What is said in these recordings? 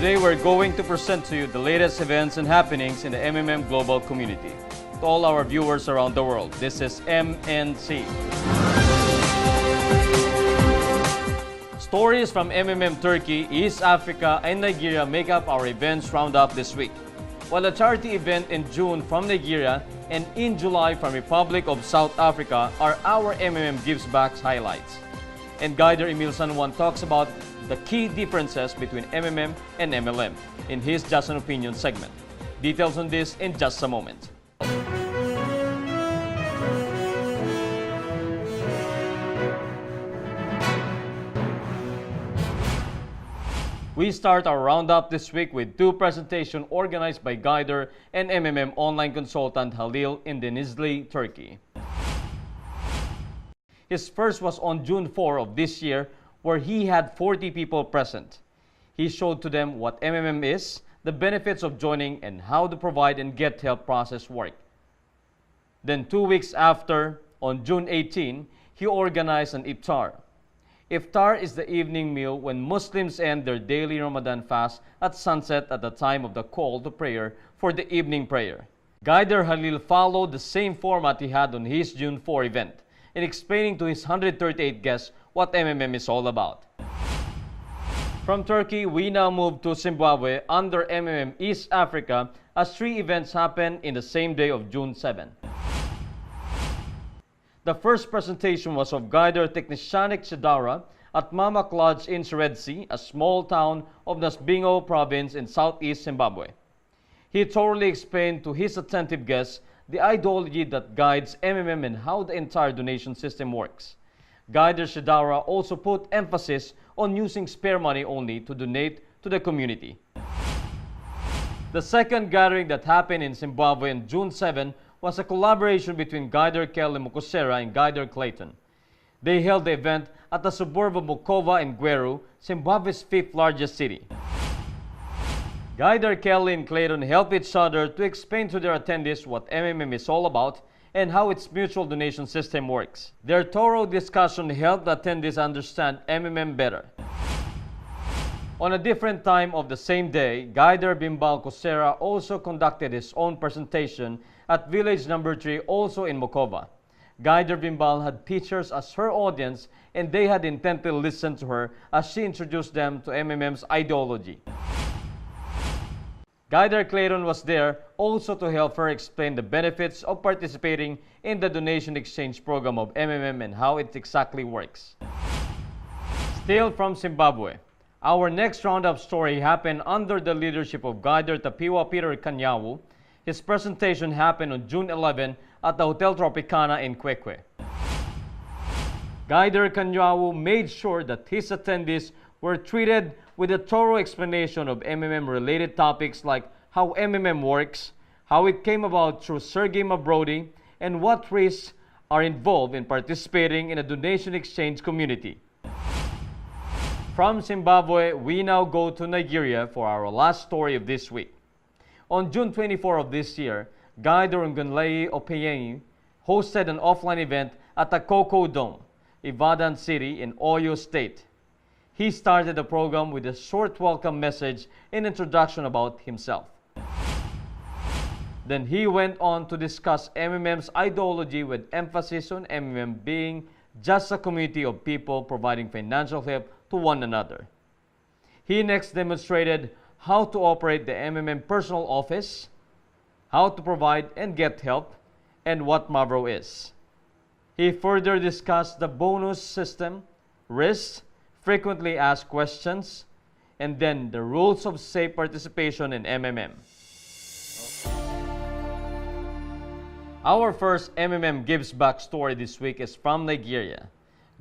Today we're going to present to you the latest events and happenings in the MMM global community. To all our viewers around the world, this is MNC. Stories from MMM Turkey, East Africa, and Nigeria make up our Events Roundup this week. While a charity event in June from Nigeria and in July from Republic of South Africa are our MMM Gives Back highlights. And guider Emil San Juan talks about the key differences between MMM and MLM in his Just an Opinion segment. Details on this in just a moment. We start our roundup this week with two presentations organized by guider and MMM online consultant Halil in Denizli, Turkey. His first was on June 4 of this year, where he had 40 people present. He showed to them what MMM is, the benefits of joining, and how the provide and get help process work. Then 2 weeks after, on June 18, he organized an iftar. Iftar is the evening meal when Muslims end their daily Ramadan fast at sunset at the time of the call to prayer for the evening prayer. Guider Halil followed the same format he had on his June 4 event in explaining to his 138 guests what MMM is all about. From Turkey, we now move to Zimbabwe under MMM East Africa as 3 events happen in the same day of June 7. The first presentation was of guider Technishanik Shidara at Mamak Lodge in Seredsi, a small town of Nasbingo province in southeast Zimbabwe. He thoroughly explained to his attentive guests the ideology that guides MMM and how the entire donation system works. Guider Shidara also put emphasis on using spare money only to donate to the community. The second gathering that happened in Zimbabwe on June 7 was a collaboration between Guider Kelly Mukosera and Guider Clayton. They held the event at the suburb of Mukova in Gweru, Zimbabwe's 5th largest city. Guider Kelly and Clayton helped each other to explain to their attendees what MMM is all about and how its mutual donation system works. Their thorough discussion helped attendees understand MMM better. On a different time of the same day, Guider Bimbal Kosera also conducted his own presentation at village number 3, also in Mukova. Guider Bimbal had teachers as her audience, and they had intently listened to her as she introduced them to MMM's ideology. Guider Clayton was there also to help her explain the benefits of participating in the donation exchange program of MMM and how it exactly works. Still from Zimbabwe, our next roundup story happened under the leadership of Guider Tapiwa Peter Kanyawu. His presentation happened on June 11 at the Hotel Tropicana in Kwekwe. Guider Kanyawu made sure that his attendees were treated with a thorough explanation of MMM-related topics like how MMM works, how it came about through Sergey Mavrodi, and what risks are involved in participating in a donation exchange community. From Zimbabwe, we now go to Nigeria for our last story of this week. On June 24 of this year, Guider Ngunlei Opeyenyi hosted an offline event at the Cocoa Dome, Ibadan City in Oyo State. He started the program with a short welcome message and introduction about himself. Then he went on to discuss MMM's ideology with emphasis on MMM being just a community of people providing financial help to one another. He next demonstrated how to operate the MMM personal office, how to provide and get help, and what Mavro is. He further discussed the bonus system, risks, frequently asked questions, and then the rules of safe participation in MMM. Our first MMM Gives Back story this week is from Nigeria.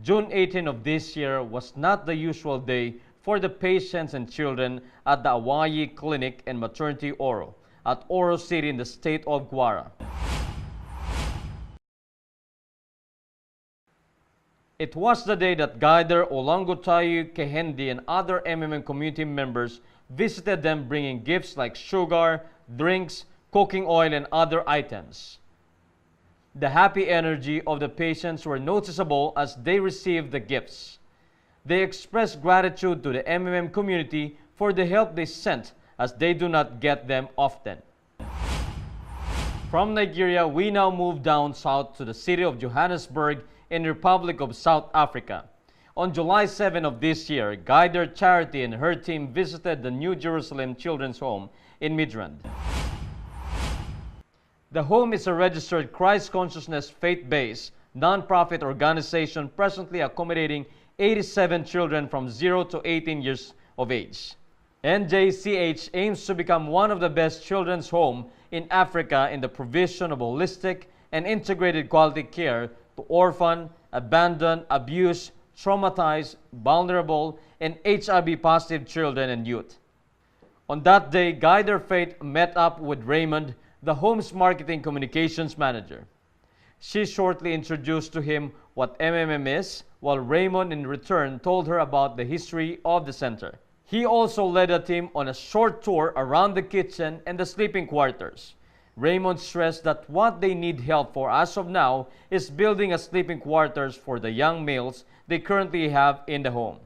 June 18 of this year was not the usual day for the patients and children at the Awayi Clinic and Maternity Oro at Oro City in the state of Kwara. It was the day that Guider Olangotayu Kehendi and other MMM community members visited them bringing gifts like sugar, drinks, cooking oil, and other items. The happy energy of the patients were noticeable as they received the gifts. They expressed gratitude to the MMM community for the help they sent, as they do not get them often. From Nigeria, we now move down south to the city of Johannesburg in the Republic of South Africa. On July 7 of this year, Guider Charity and her team visited the New Jerusalem Children's Home in Midrand. The home is a registered Christ Consciousness faith-based non-profit organization presently accommodating 87 children from 0 to 18 years of age. NJCH aims to become one of the best children's homes in Africa in the provision of holistic and integrated quality care to orphan, abandoned, abused, traumatized, vulnerable, and HIV-positive children and youth. On that day, Guider Faith met up with Raymond, the home's marketing communications manager. She shortly introduced to him what MMM is, while Raymond in return told her about the history of the center. He also led the team on a short tour around the kitchen and the sleeping quarters. Raymond stressed that what they need help for as of now is building a sleeping quarters for the young males they currently have in the home.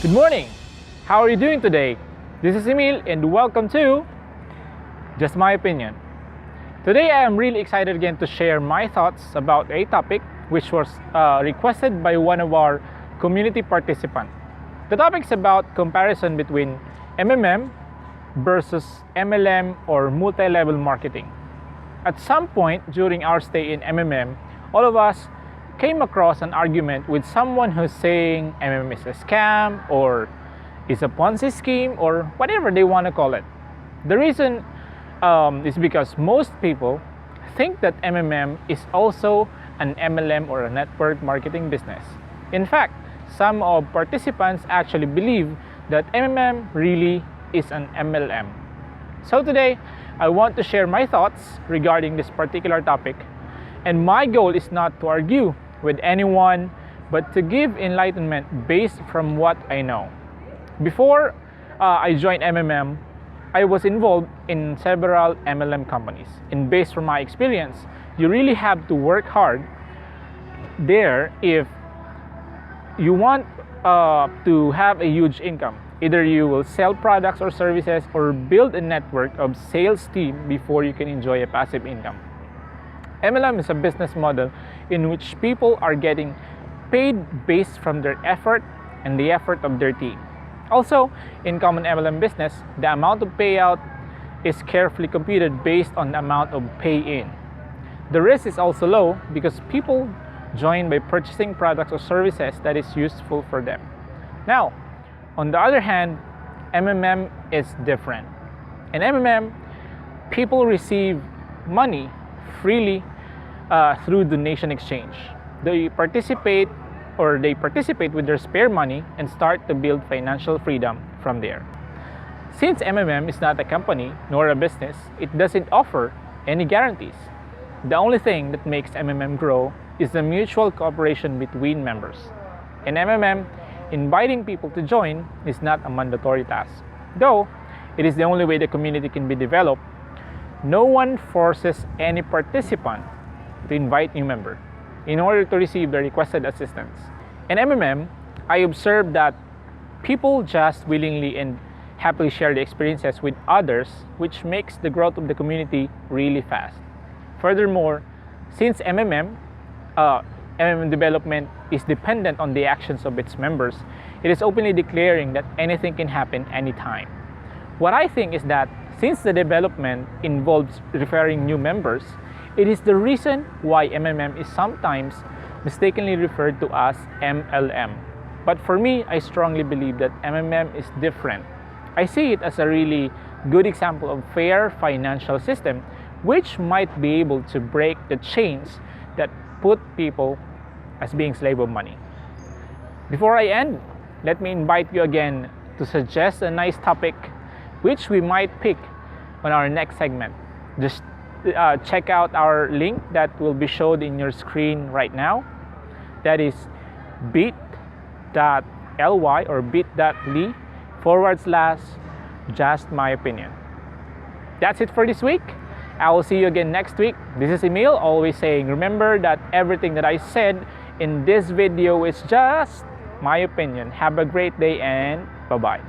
Good morning! How are you doing today? This is Emil and welcome to Just My Opinion. Today I am really excited again to share my thoughts about a topic which was requested by one of our community participants. The topic is about comparison between MMM versus MLM or multi-level marketing. At some point during our stay in MMM, all of us came across an argument with someone who's saying MMM is a scam or is a Ponzi scheme or whatever they want to call it. The reason is because most people think that MMM is also an MLM or a network marketing business. In fact, some of participants actually believe that MMM really is an MLM. So today, I want to share my thoughts regarding this particular topic, and my goal is not to argue with anyone, but to give enlightenment based from what I know. Before I joined MMM, I was involved in several MLM companies, and based from my experience, you really have to work hard there if you want to have a huge income. Either you will sell products or services or build a network of sales team before you can enjoy a passive income. MLM is a business model in which people are getting paid based from their effort and the effort of their team. Also, in common MLM business, the amount of payout is carefully computed based on the amount of pay-in. The risk is also low because people join by purchasing products or services that is useful for them. Now, on the other hand, MMM is different. In MMM, people receive money freely through donation exchange. They participate with their spare money and start to build financial freedom from there. Since MMM is not a company nor a business, it doesn't offer any guarantees. The only thing that makes MMM grow is the mutual cooperation between members. In MMM, inviting people to join is not a mandatory task. Though it is the only way the community can be developed, no one forces any participant to invite new members in order to receive the requested assistance. In MMM, I observed that people just willingly and happily share the experiences with others, which makes the growth of the community really fast. Furthermore, since MMM development is dependent on the actions of its members, it is openly declaring that anything can happen anytime. What I think is that since the development involves referring new members, it is the reason why MMM is sometimes mistakenly referred to as MLM. But for me, I strongly believe that MMM is different. I see it as a really good example of fair financial system which might be able to break the chains that put people as being slave of money. Before I end, let me invite you again to suggest a nice topic which we might pick on our next segment. Just check out our link that will be showed in your screen right now. That is bit.ly or bit.ly/just my opinion. That's it for this week. I will see you again next week. This is Emil, always saying, remember that everything that I said in this video is just my opinion. Have a great day and bye-bye.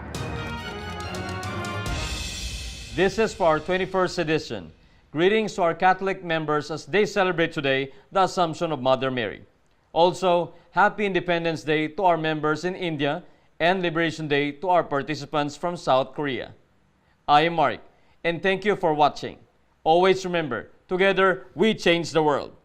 This is for our 21st edition. Greetings to our Catholic members as they celebrate today the Assumption of Mother Mary. Also, Happy Independence Day to our members in India and Liberation Day to our participants from South Korea. I am Mark, and thank you for watching. Always remember, together we change the world.